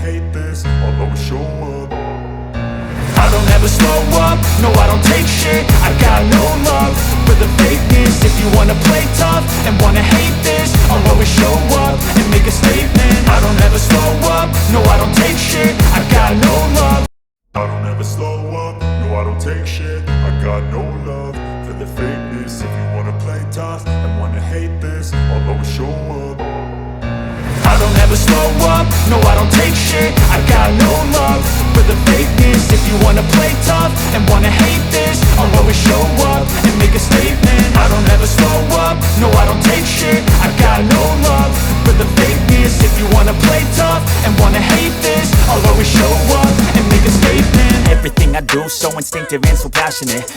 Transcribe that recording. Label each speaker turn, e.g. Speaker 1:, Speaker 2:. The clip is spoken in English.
Speaker 1: hate this, I'll always show up.
Speaker 2: I don't ever slow up, no I don't take shit. I got no love for the fakeness. If you wanna play tough and wanna hate this, I'll always show up and make a statement. I don't ever slow up, no I don't take shit. I got no love.
Speaker 1: I don't ever slow up, no I don't take shit. I got no love for the fakeness. If you wanna play tough and wanna hate this, I'll always show up.
Speaker 2: I don't ever slow up, no I don't take shit. I got no love for the fakeness. If you wanna play tough and wanna hate this, I'll always show up and make a statement. I don't ever slow up, no I don't take shit. I got no love for the fakeness. If you wanna play tough and wanna hate this, I'll always show up and make a statement. Everything I do so instinctive and so passionate.